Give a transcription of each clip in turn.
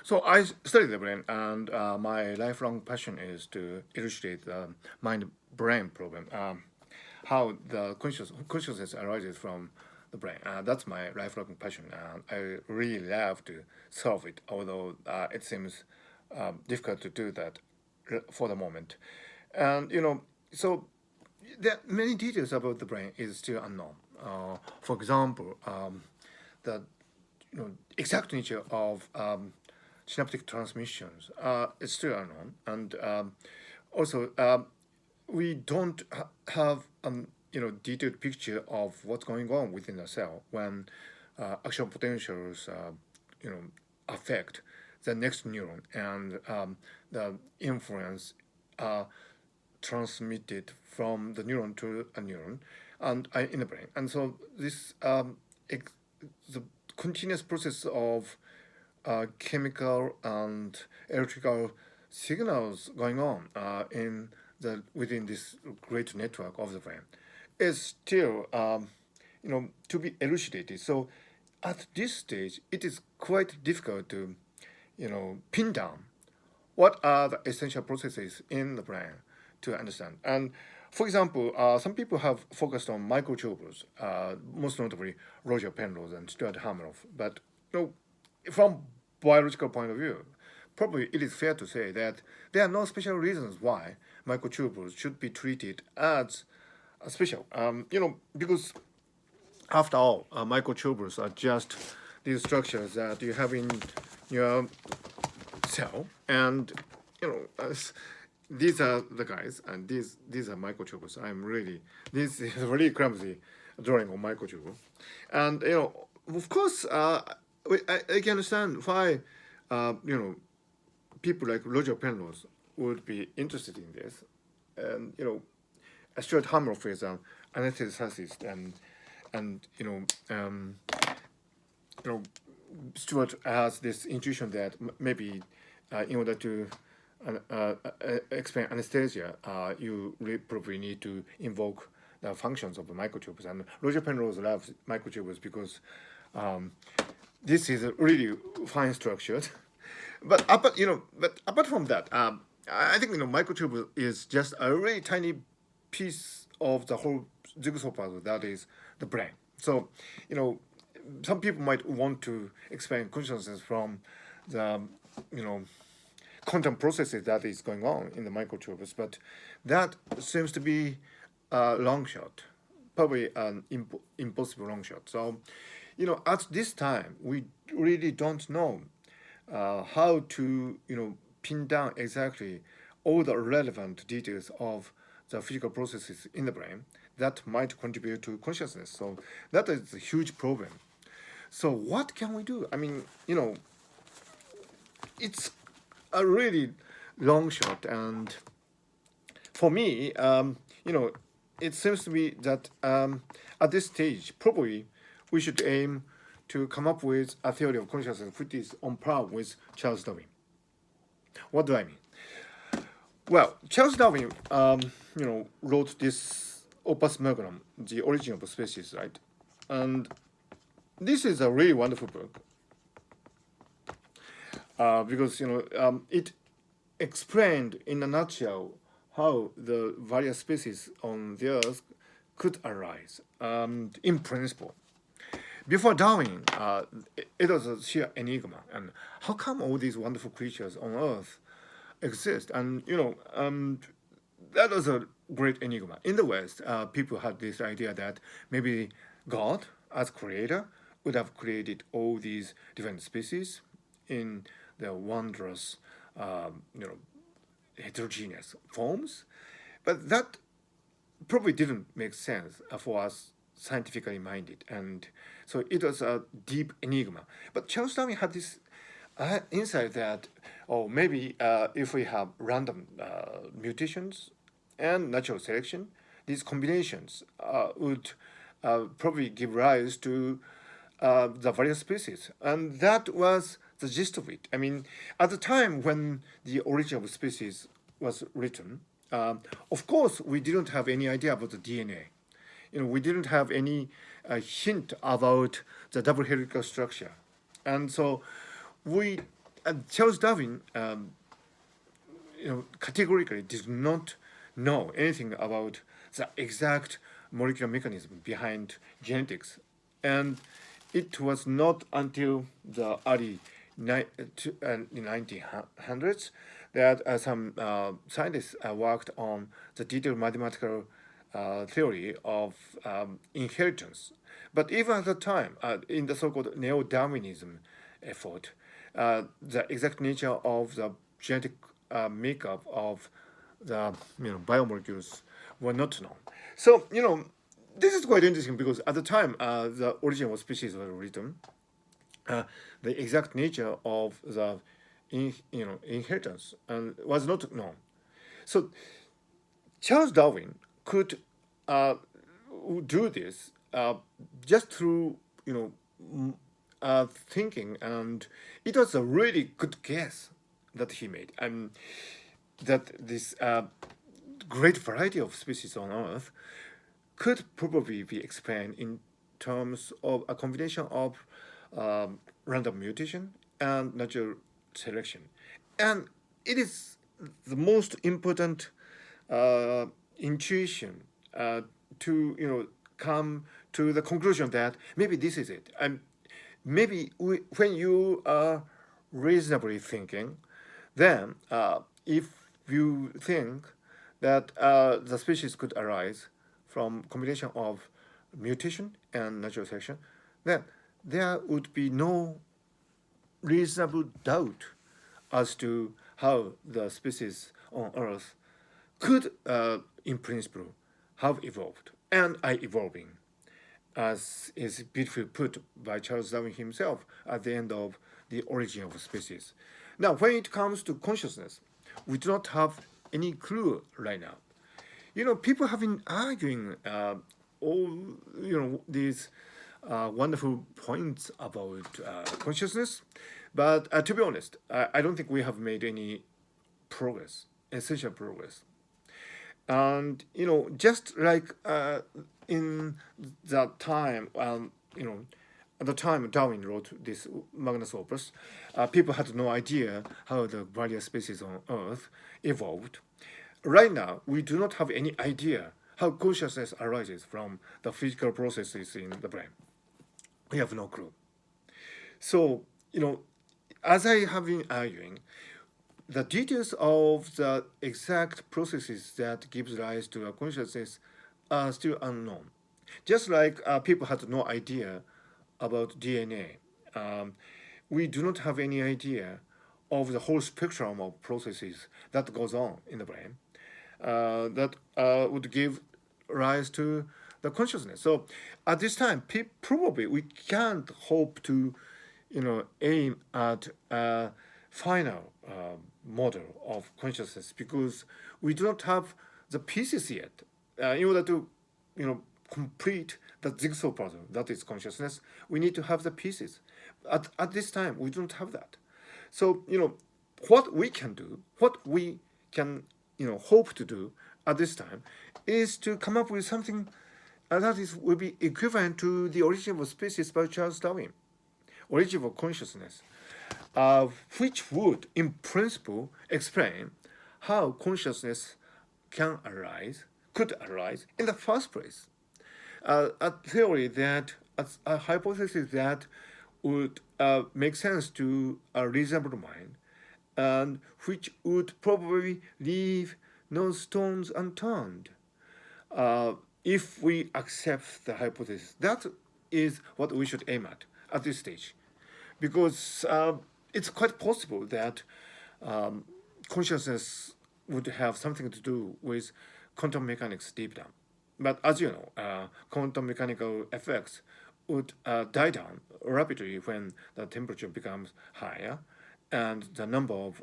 So I study the brain, and my lifelong passion is to illustrate the mind-brain problem, how the consciousness arises from the brain. That's my lifelong passion, and I really love to solve it. Although it seems difficult to do that for the moment, and so there are many details about the brain is still unknown. For example, the exact nature of synaptic transmissions is still unknown, and also we don't have detailed picture of what's going on within the cell when action potentials you know affect the next neuron, and the influence transmitted from the neuron to a neuron and in the brain. And so this the continuous process of chemical and electrical signals going on in the within this great network of the brain is still to be elucidated. So at this stage, it is quite difficult to pin down what are the essential processes in the brain to understand. And for example, some people have focused on microtubules, most notably Roger Penrose and Stuart Hameroff. But from biological point of view, probably it is fair to say that there are no special reasons why microtubules should be treated as special. Because after all, microtubules are just these structures that you have in your cell, and these are the guys, and these are microtubules. This is really clumsy drawing of microtubule, and of course, I can understand why people like Roger Penrose would be interested in this, and Stuart Hameroff is an anesthetist, and Stuart has this intuition that maybe in order to explain anesthesia, you probably need to invoke the functions of the microtubules. And Roger Penrose loves microtubules because this is a really fine structured. But apart from that, I think microtubule is just a really tiny piece of the whole jigsaw puzzle that is the brain. So some people might want to explain consciousness from the quantum processes that is going on in the microtubules, but that seems to be a long shot, probably an impossible long shot. So at this time we really don't know how to pin down exactly all the relevant details of the physical processes in the brain that might contribute to consciousness. So that is a huge problem. So what can we do? I mean, it's a really long shot, and for me, it seems to me that at this stage, probably we should aim to come up with a theory of consciousness which is on par with Charles Darwin. What do I mean? Well, Charles Darwin, wrote this opus magnum, The Origin of Species, right? And this is a really wonderful book because it explained in a nutshell how the various species on the Earth could arise in principle. Before Darwin, it was a sheer enigma, and how come all these wonderful creatures on Earth exist? And that was a great enigma. In the West, people had this idea that maybe God, as creator, would have created all these different species in their wondrous, heterogeneous forms, but that probably didn't make sense for us scientifically minded, and so it was a deep enigma. But Charles Darwin had this insight that, maybe if we have random mutations and natural selection, these combinations would probably give rise to the various species, and that was the gist of it. I mean, at the time when The Origin of Species was written, of course, we didn't have any idea about the DNA. We didn't have any hint about the double helical structure, and so we Charles Darwin, categorically did not know anything about the exact molecular mechanism behind genetics, and it was not until the early 1900s that some scientists worked on the detailed mathematical theory of inheritance. But even at the time, in the so-called neo-Darwinism effort, the exact nature of the genetic makeup of the biomolecules were not known. So this is quite interesting because at the time the origin of species was written, the exact nature of the inheritance was not known. So Charles Darwin could do this just through thinking, and it was a really good guess that he made, and that this great variety of species on Earth could probably be explained in terms of a combination of random mutation and natural selection, and it is the most important intuition to come to the conclusion that maybe this is it. And maybe when you are reasonably thinking, then if you think that the species could arise from combination of mutation and natural selection, then there would be no reasonable doubt as to how the species on Earth could, in principle, have evolved and are evolving, as is beautifully put by Charles Darwin himself at the end of The Origin of Species. Now, when it comes to consciousness, we do not have any clue right now. People have been arguing all these wonderful points about consciousness, but to be honest, I don't think we have made any progress, essential progress. And just like in that time, at the time Darwin wrote this magnus opus, people had no idea how the various species on Earth evolved. Right now, we do not have any idea how consciousness arises from the physical processes in the brain. We have no clue. So, as I have been arguing, the details of the exact processes that gives rise to a consciousness are still unknown. Just like people had no idea about DNA, we do not have any idea of the whole spectrum of processes that goes on in the brain that would give rise to the consciousness. So at this time, probably we can't hope to, aim at a final model of consciousness because we do not have the pieces yet. In order to, complete the jigsaw puzzle that is consciousness, we need to have the pieces. At this time, we don't have that. So, what we can do, what we can, hope to do at this time is to come up with something that will be equivalent to The Origin of Species by Charles Darwin, Origin of Consciousness, which would, in principle, explain how consciousness could arise in the first place. A theory that, a hypothesis that would make sense to a reasonable mind, and which would probably leave no stones unturned. If we accept the hypothesis, that is what we should aim at this stage, because it's quite possible that consciousness would have something to do with quantum mechanics deep down. But as you know, quantum mechanical effects would die down rapidly when the temperature becomes higher and the number of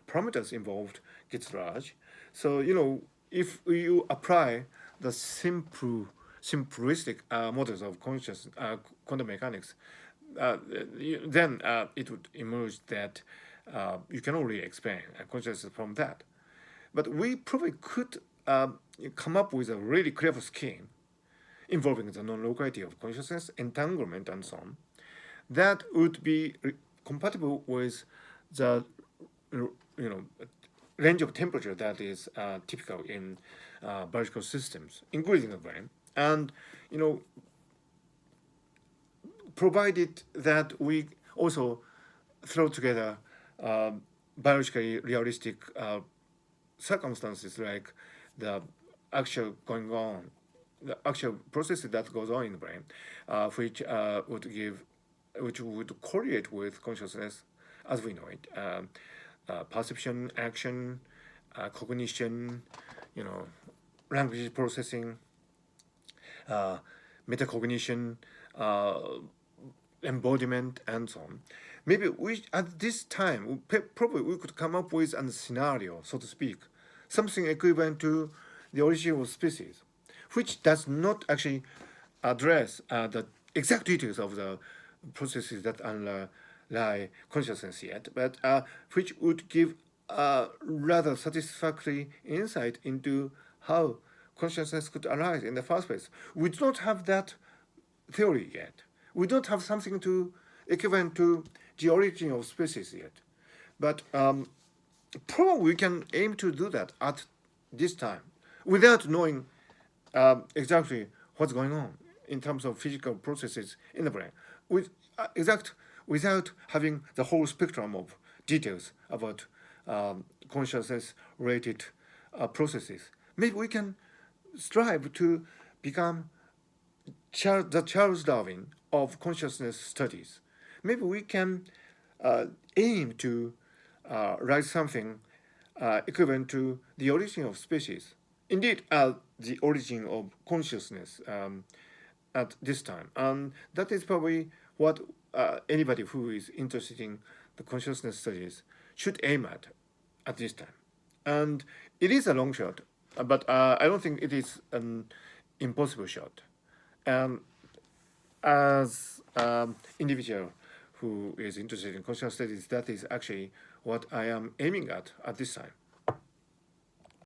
parameters involved gets large. So, if you apply the simplistic models of quantum mechanics, then it would emerge that you can only explain consciousness from that. But we probably could come up with a really clever scheme involving the non-locality of consciousness, entanglement, and so on, that would be compatible with the range of temperature that is typical in biological systems, including the brain, and you know, provided that we also throw together biologically realistic circumstances like the actual going on, the actual processes that goes on in the brain, which would correlate with consciousness as we know it, perception, action, cognition, you know, language processing, metacognition, uh, embodiment, and so on. Maybe we at this time probably we could come up with a scenario, so to speak, something equivalent to the origin of species, which does not actually address the exact details of the processes that underlie consciousness yet, but which would give a rather satisfactory insight into how consciousness could arise in the first place. We do not have that theory yet. We don't have something to equivalent to the origin of species yet. But probably we can aim to do that at this time without knowing exactly what's going on in terms of physical processes in the brain, with without having the whole spectrum of details about consciousness-related processes. Maybe we can strive to become the Charles Darwin of consciousness studies. Maybe we can aim to write something equivalent to the origin of species. Indeed, the origin of consciousness at this time. And that is probably what anybody who is interested in the consciousness studies should aim at this time. And it is a long shot, but I don't think it is an impossible shot. And as individual who is interested in consciousness studies, that is actually what I am aiming at this time.